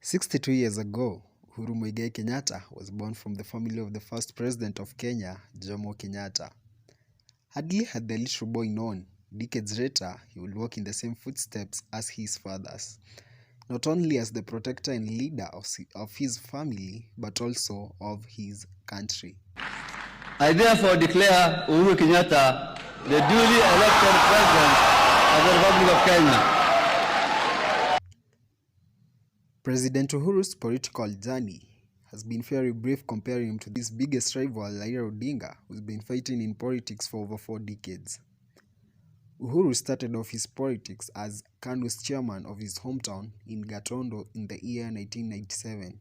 62 years ago, Uhuru Kenyatta was born from the family of the first president of Kenya, Jomo Kenyatta. Hardly had the little boy known, decades later, he would walk in the same footsteps as his fathers, not only as the protector and leader of his family, but also of his country. I therefore declare Uhuru Kenyatta the duly elected president of the Republic of Kenya. President Uhuru's political journey has been very brief comparing him to his biggest rival, Raila Odinga, who's been fighting in politics for over 4 decades. Uhuru started off his politics as KANU's chairman of his hometown in Gatondo in the year 1997.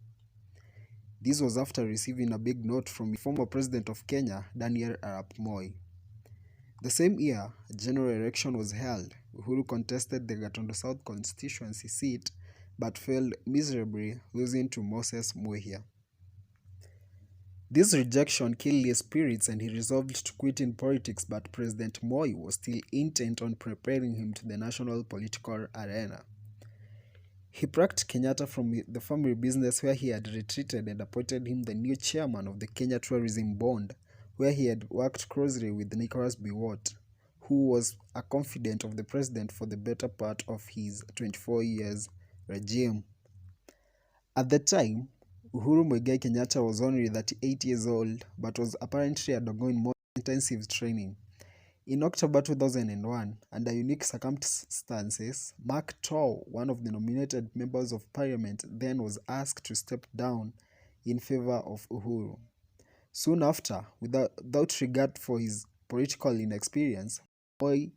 This was after receiving a big note from the former president of Kenya, Daniel Arap Moi. The same year, a general election was held. Uhuru contested the Gatondo South constituency seat but failed miserably, losing to Moses Muhia. This rejection killed his spirits and he resolved to quit in politics, but President Moi was still intent on preparing him to the national political arena. He plucked Kenyatta from the family business where he had retreated and appointed him the new chairman of the Kenya Tourism Board, where he had worked closely with Nicholas Biwott, who was a confidant of the president for the better part of his 24 years regime. At the time, Uhuru Muigai Kenyatta was only 38 years old, but was apparently undergoing more intensive training. In October 2001, under unique circumstances, Mark Tao, one of the nominated members of parliament, then was asked to step down in favor of Uhuru. Soon after, without regard for his political inexperience, Moi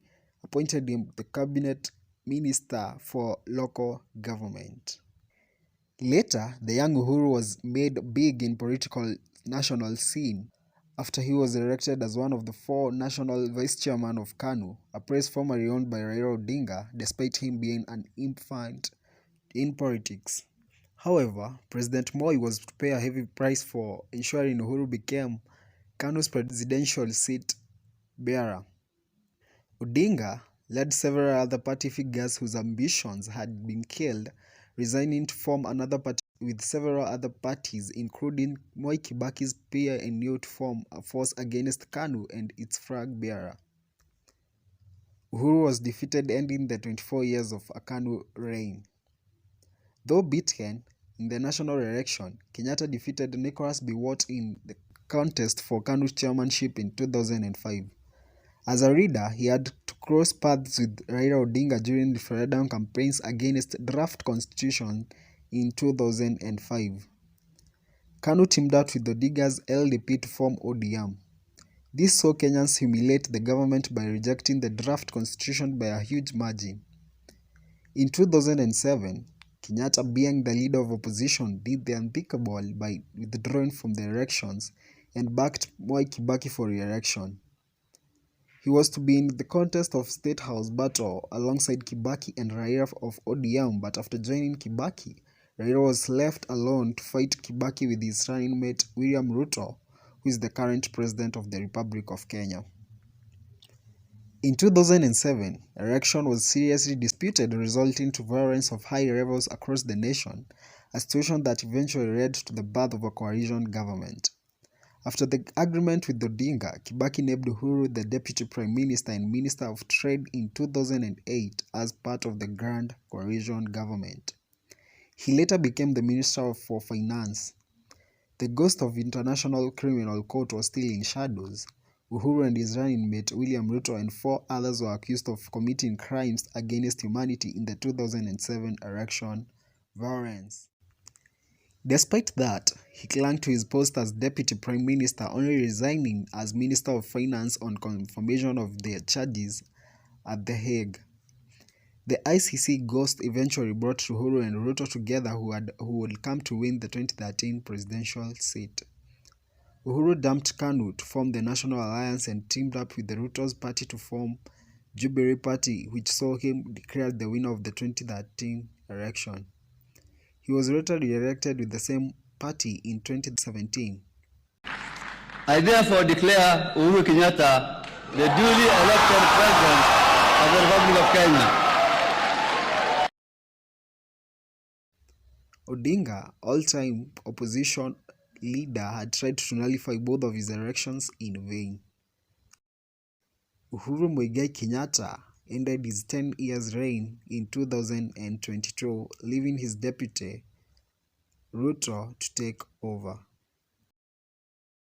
appointed him the cabinet minister for local government. Later, the young Uhuru was made big in political national scene after he was elected as one of the 4 national vice chairmen of KANU, a place formerly owned by Raila Odinga, despite him being an infant in politics. However, President Moi was to pay a heavy price for ensuring Uhuru became KANU's presidential seat bearer. Odinga led several other party figures whose ambitions had been killed, resigning to form another party with several other parties, including Moi Kibaki's peer and new to form a force against KANU and its flag bearer. Uhuru was defeated, ending the 24 years of a KANU reign. Though beaten in the national election, Kenyatta defeated Nicholas Biwott in the contest for KANU chairmanship in 2005. As a leader, he had to cross paths with Raila Odinga during referendum campaigns against draft constitution in 2005. KANU teamed up with Odinga's LDP to form ODM. This saw Kenyans humiliate the government by rejecting the draft constitution by a huge margin. In 2007, Kenyatta, being the leader of opposition, did the unthinkable by withdrawing from the elections and backed Moi Kibaki for re-election. He was to be in the contest of State House battle alongside Kibaki and Raila of ODM, but after joining Kibaki, Raila was left alone to fight Kibaki with his running mate William Ruto, who is the current president of the Republic of Kenya. In 2007, election was seriously disputed, resulting to violence of high levels across the nation, a situation that eventually led to the birth of a coalition government. After the agreement with Odinga, Kibaki named Uhuru the Deputy Prime Minister and Minister of Trade in 2008 as part of the Grand Coalition government. He later became the Minister for Finance. The ghost of International Criminal Court was still in shadows. Uhuru and his running mate William Ruto and 4 others were accused of committing crimes against humanity in the 2007 election violence. Despite that, he clung to his post as Deputy Prime Minister, only resigning as Minister of Finance on confirmation of their charges at The Hague. The ICC ghost eventually brought Uhuru and Ruto together, who would come to win the 2013 presidential seat. Uhuru dumped KANU to form the National Alliance and teamed up with the Ruto's party to form Jubilee Party, which saw him declared the winner of the 2013 election. He was later re-elected with the same party in 2017. I therefore declare Uhuru Kenyatta the duly elected president of the Republic of Kenya. Odinga, all-time opposition leader, had tried to nullify both of his elections in vain. Uhuru Muigai Kenyatta ended his 10 years reign in 2022, leaving his deputy Ruto to take over.